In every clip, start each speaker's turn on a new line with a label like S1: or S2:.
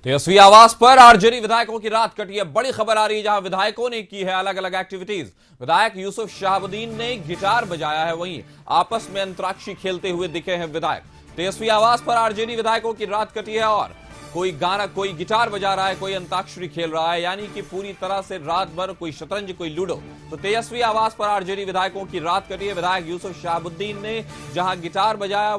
S1: तेजस्वी आवास पर आरजेडी विधायकों की रात कटी है। बड़ी खबर आ रही है जहां विधायकों ने की है अलग अलग एक्टिविटीज। विधायक यूसुफ शहाबुद्दीन ने गिटार बजाया है, वहीं आपस में अंतराक्षी खेलते हुए दिखे हैं विधायक। तेजस्वी आवास पर आरजेडी विधायकों की रात कटी है और कोई गाना, कोई गिटार बजा रहा है, कोई अंताक्षरी खेल रहा है, यानी कि पूरी तरह से रात भर कोई शतरंज, कोई लूडो। तो तेजस्वी आवास पर आरजेडी विधायकों की रात कटी है। विधायक यूसुफ शहाबुद्दीन ने जहां गिटार बजाया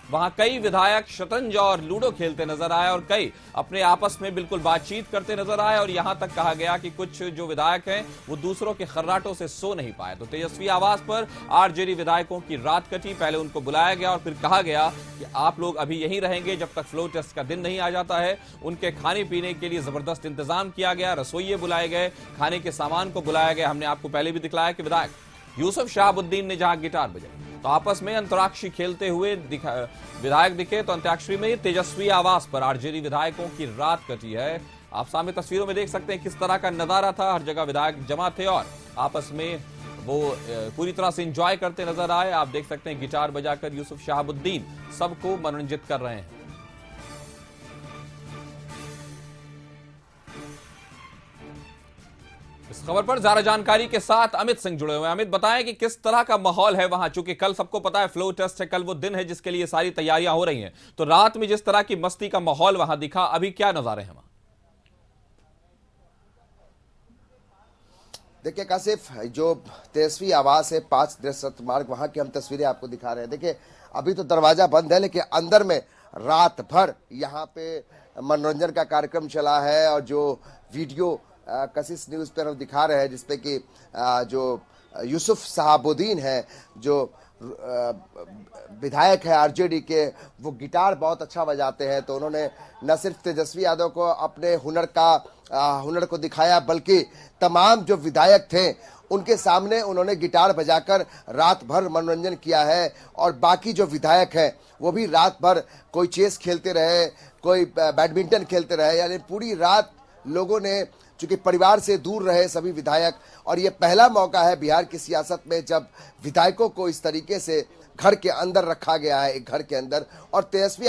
S1: वहां कई विधायक शतरंज और लूडो खेलते नजर आए और कई अपने आपस में बिल्कुल बातचीत करते नजर आए और यहां तक कहा गया कि कुछ जो विधायक हैं वो दूसरों के खर्राटों से सो नहीं पाए। तो तेजस्वी आवास पर आरजेडी विधायकों की रात कटी। पहले उनको बुलाया गया और फिर कहा गया कि आप लोग अभी यहीं रहेंगे जब तक फ्लोर टेस्ट का दिन नहीं आ जाता है। उनके खाने पीने के लिए जबरदस्त इंतजाम किया गया, रसोइये बुलाए गए, खाने के सामान को बुलाया गया। हमने आपको पहले भी दिखलाया कि विधायक यूसुफ शहाबुद्दीन ने जहां गिटार बजाई तो आपस में अंतराक्षी खेलते हुए विधायक दिखे। तो अंतराक्षरी में तेजस्वी आवास पर आरजेडी विधायकों की रात कटी है। आप सामने तस्वीरों में देख सकते हैं किस तरह का नजारा था। हर जगह विधायक जमा थे और आपस में वो पूरी तरह से एंजॉय करते नजर आए। आप देख सकते हैं गिटार बजाकर यूसुफ शहाबुद्दीन सबको मनोरंजित कर रहे हैं। इस खबर पर ज्यादा जानकारी के साथ अमित सिंह जुड़े हुए हैं। अमित, बताएं कि किस तरह का माहौल है वहां, चूंकि कल सबको पता है फ्लोर टेस्ट है, कल वो दिन है जिसके लिए सारी तैयारियां हो रही हैं। तो रात में जिस तरह की मस्ती का माहौल वहां दिखा, अभी क्या नजारे हैं वहां?
S2: देखिए कासिफ, जो तेजस्वी आवास है 5 दशरथ मार्ग, वहां की हम तस्वीरें आपको दिखा रहे हैं। देखिए अभी तो दरवाजा बंद है, लेकिन अंदर में रात भर यहाँ पे मनोरंजन का कार्यक्रम चला है। और जो वीडियो कशिश न्यूज़ पर हम दिखा रहे हैं जिसपे कि जो यूसुफ शहाबुद्दीन है, जो विधायक है आरजेडी के, वो गिटार बहुत अच्छा बजाते हैं। तो उन्होंने न सिर्फ तेजस्वी यादव को अपने हुनर को दिखाया, बल्कि तमाम जो विधायक थे उनके सामने उन्होंने गिटार बजाकर रात भर मनोरंजन किया है। और बाकी जो विधायक हैं वो भी रात भर कोई चेस खेलते रहे, कोई बैडमिंटन खेलते रहे। यानी पूरी रात लोगों ने, चूंकि परिवार से दूर रहे सभी विधायक, और ये पहला मौका है बिहार की सियासत में जब विधायकों को इस तरीके से घर के अंदर रखा गया है, एक घर के अंदर। और तेजस्वी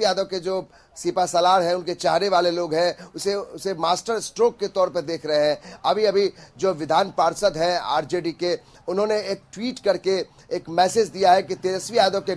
S2: यादव के जो सिपा सलार हैं, उनके चाहने वाले लोग हैं, उसे मास्टर स्ट्रोक के तौर पर देख रहे हैं। अभी जो विधान पार्षद हैं आरजेडी के, उन्होंने एक ट्वीट करके एक मैसेज दिया है कि तेजस्वी यादव के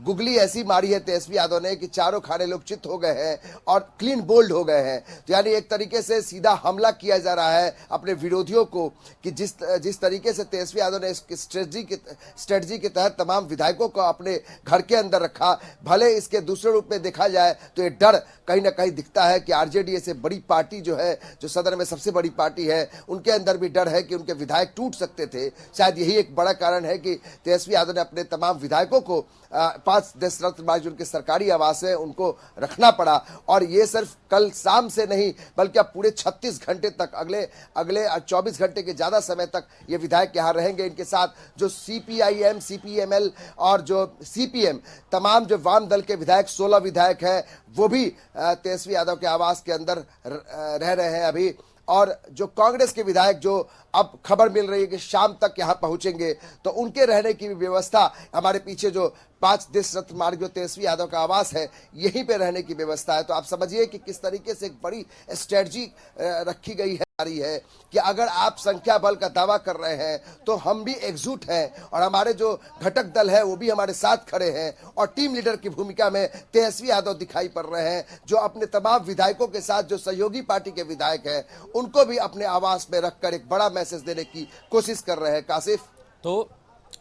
S2: गुगली ऐसी मारी है तेजस्वी यादव ने कि चारों खाने लोग चित हो गए हैं और क्लीन बोल्ड हो गए हैं। तो यानी एक तरीके से सीधा हमला किया जा रहा है अपने विरोधियों को कि जिस तरीके से तेजस्वी यादव ने इस स्ट्रेटजी के तहत तमाम विधायकों को अपने घर के अंदर रखा। भले इसके दूसरे रूप में देखा जाए तो ये डर कहीं ना कहीं दिखता है कि आरजेडी से बड़ी पार्टी जो है, जो सदन में सबसे बड़ी पार्टी है, उनके अंदर भी डर है कि उनके विधायक टूट सकते थे। शायद यही एक बड़ा कारण है कि तेजस्वी यादव ने अपने तमाम विधायकों को 5 दशरथ मार्ग जो उनके सरकारी आवास है उनको रखना पड़ा। और ये सिर्फ कल शाम से नहीं, बल्कि अब पूरे 36 घंटे तक, अगले 24 घंटे के ज्यादा समय तक ये विधायक यहाँ रहेंगे। इनके साथ जो सीपीआईएम, सीपीएमएल और जो सीपीएम, तमाम जो वाम दल के विधायक 16 विधायक हैं, वो भी तेजस्वी यादव के आवास के अंदर रह रहे हैं अभी। और जो कांग्रेस के विधायक, जो अब खबर मिल रही है कि शाम तक यहां पहुंचेंगे, तो उनके रहने की भी व्यवस्था, हमारे पीछे जो 5 दशरथ मार्ग जो तेजस्वी यादव का आवास है, यहीं पे रहने की व्यवस्था है। तो आप समझिए कि किस तरीके से एक बड़ी स्ट्रेटजी रखी गई है कि अगर आप संख्या बल का दावा कर रहे हैं तो हम भी एकजुट हैं और हमारे जो घटक दल है वो भी हमारे साथ खड़े हैं। और टीम लीडर की भूमिका में तेजस्वी यादव दिखाई पड़ रहे हैं, जो अपने तमाम विधायकों के साथ, जो सहयोगी पार्टी के विधायक हैं, उनको भी अपने आवास में रखकर एक बड़ा मैसेज देने की कोशिश कर रहे हैं। कासिफ,
S1: तो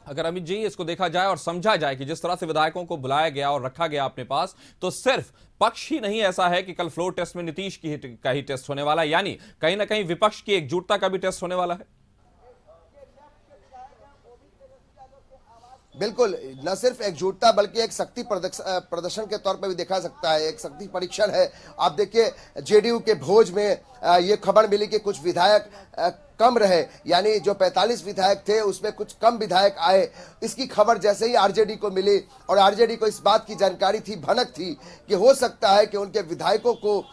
S1: अगर अमित जी इसको देखा जाए और समझा जाए कि जिस तरह से विधायकों को बुलाया गया और रखा गया अपने पास, तो सिर्फ पक्ष ही नहीं ऐसा है कि कल फ्लोर टेस्ट में नीतीश का ही टेस्ट होने वाला है, यानी कहीं ना कहीं विपक्ष की एकजुटता का भी टेस्ट होने वाला है।
S2: बिल्कुल, न सिर्फ एकजुटता बल्कि एक शक्ति प्रदर्शन के तौर पर भी देखा सकता है, एक शक्ति परीक्षण है। आप देखिए जेडीयू के भोज में ये खबर मिली कि कुछ विधायक कम रहे, यानी जो 45 विधायक थे उसमें कुछ कम विधायक आए। इसकी खबर जैसे ही आरजेडी को मिली और आरजेडी को इस बात की जानकारी थी, भनक थी कि हो सकता है कि उनके विधायकों को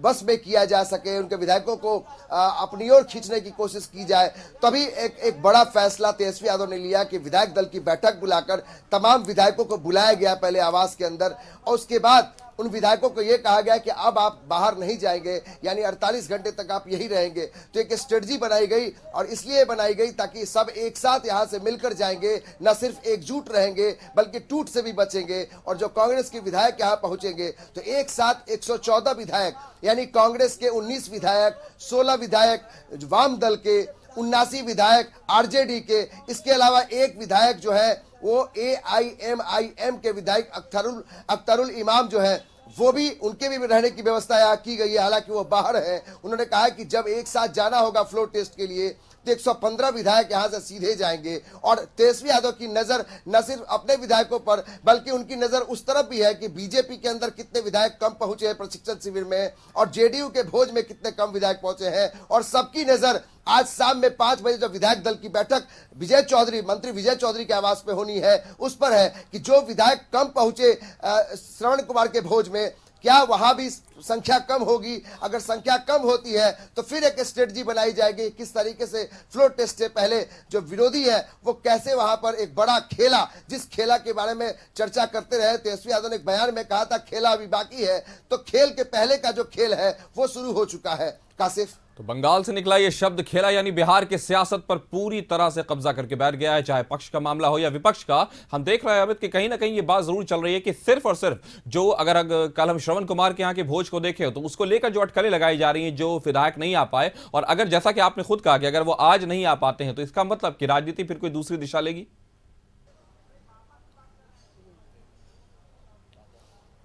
S2: बस में किया जा सके, उनके विधायकों को अपनी ओर खींचने की कोशिश की जाए, तभी एक बड़ा फैसला तेजस्वी यादव ने लिया कि विधायक दल की बैठक बुलाकर तमाम विधायकों को बुलाया गया पहले आवास के अंदर, और उसके बाद उन विधायकों को यह कहा गया कि अब आप बाहर नहीं जाएंगे, यानी 48 घंटे तक आप यही रहेंगे। तो एक स्ट्रेटजी बनाई गई और इसलिए बनाई गई ताकि सब एक साथ यहां से मिलकर जाएंगे, न सिर्फ एकजुट रहेंगे बल्कि टूट से भी बचेंगे। और जो कांग्रेस के विधायक यहां पहुंचेंगे तो एक साथ 114 विधायक, यानी कांग्रेस के 19 विधायक, 16 विधायक वाम दल के, 79 विधायक आरजेडी के, इसके अलावा एक विधायक जो है वो AIMIM के विधायक अख्तरुल इमाम जो है, वो भी, उनके भी रहने की व्यवस्था यहाँ की गई है, हालांकि वो बाहर है। उन्होंने कहा कि जब एक साथ जाना होगा फ्लोर टेस्ट के लिए तो 115 विधायक यहां से सीधे जाएंगे। और तेजस्वी यादव की नजर न सिर्फ अपने विधायकों पर बल्कि उनकी नजर उस तरफ भी है कि बीजेपी के अंदर कितने विधायक कम पहुंचे हैं प्रशिक्षण शिविर में, और जेडीयू के भोज में कितने कम विधायक पहुंचे हैं। और सबकी नजर आज शाम में 5 बजे जो विधायक दल की बैठक मंत्री विजय चौधरी के आवास पे होनी है, उस पर है कि जो विधायक कम पहुंचे श्रवण कुमार के भोज में, क्या वहां भी संख्या कम होगी? अगर संख्या कम होती है तो फिर एक स्ट्रेटजी बनाई जाएगी किस तरीके से फ्लोर टेस्ट से पहले जो विरोधी है वो कैसे वहां पर एक बड़ा खेला, जिस खेला के बारे में चर्चा करते रहे तेजस्वी यादव ने एक बयान में कहा था खेला अभी बाकी है, तो खेल के पहले का जो खेल है वो शुरू हो चुका है। कासिफ,
S1: तो बंगाल से निकला ये शब्द खेला यानी बिहार के सियासत पर पूरी तरह से कब्जा करके बैठ गया है, चाहे पक्ष का मामला हो या विपक्ष का। हम देख रहे हैं अमित कि कहीं ना कहीं ये बात जरूर चल रही है कि सिर्फ और सिर्फ जो अगर कल हम श्रवण कुमार के यहाँ के भोज को देखें तो उसको लेकर जो अटकलें लगाई जा रही हैं, जो विधायक नहीं आ पाए, और अगर जैसा कि आपने खुद कहा कि अगर वो आज नहीं आ पाते हैं तो इसका मतलब कि राजनीति फिर कोई दूसरी दिशा लेगी।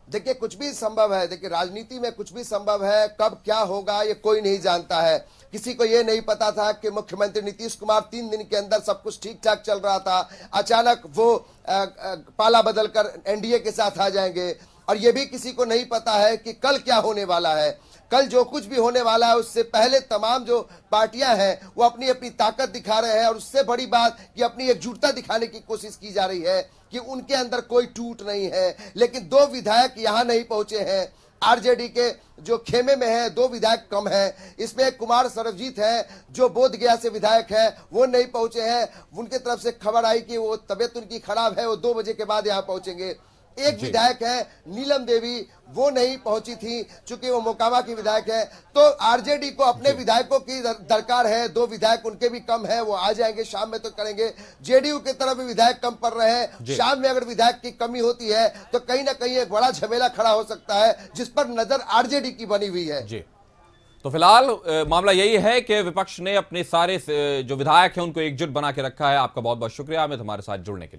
S2: देखिए कुछ भी संभव है, देखिए राजनीति में कुछ भी संभव है, कब क्या होगा ये कोई नहीं जानता है। किसी को ये नहीं पता था कि मुख्यमंत्री नीतीश कुमार 3 दिन के अंदर सब कुछ ठीक ठाक चल रहा था, अचानक वो पाला बदलकर एनडीए के साथ आ जाएंगे। और ये भी किसी को नहीं पता है कि कल क्या होने वाला है। कल जो कुछ भी होने वाला है उससे पहले तमाम जो पार्टियां हैं वो अपनी अपनी ताकत दिखा रहे हैं, और उससे बड़ी बात कि अपनी एकजुटता दिखाने की कोशिश की जा रही है कि उनके अंदर कोई टूट नहीं है। लेकिन 2 विधायक यहां नहीं पहुंचे हैं, आरजेडी के जो खेमे में है 2 विधायक कम हैं। इसमें कुमार सर्वजीत है जो बोध गया से विधायक है, वो नहीं पहुंचे हैं। उनके तरफ से खबर आई कि वो तबियत उनकी खराब है, वो 2 बजे के बाद यहाँ पहुंचेंगे। एक विधायक है नीलम देवी, वो नहीं पहुंची थी चूंकि वो मोकामा की विधायक है। तो आरजेडी को अपने विधायकों की दरकार है, 2 विधायक उनके भी कम है, वो आ जाएंगे शाम में तो करेंगे। जेडीयू की तरफ भी विधायक कम पड़ रहे हैं, शाम में अगर विधायक की कमी होती है तो कहीं ना कहीं एक बड़ा झमेला खड़ा हो सकता है, जिस पर नजर आरजेडी की बनी हुई है।
S1: जी, तो फिलहाल मामला यही है कि विपक्ष ने अपने सारे जो विधायक हैं उनको एकजुट बना के रखा है। आपका बहुत बहुत शुक्रिया हमें हमारे साथ जुड़ने के लिए।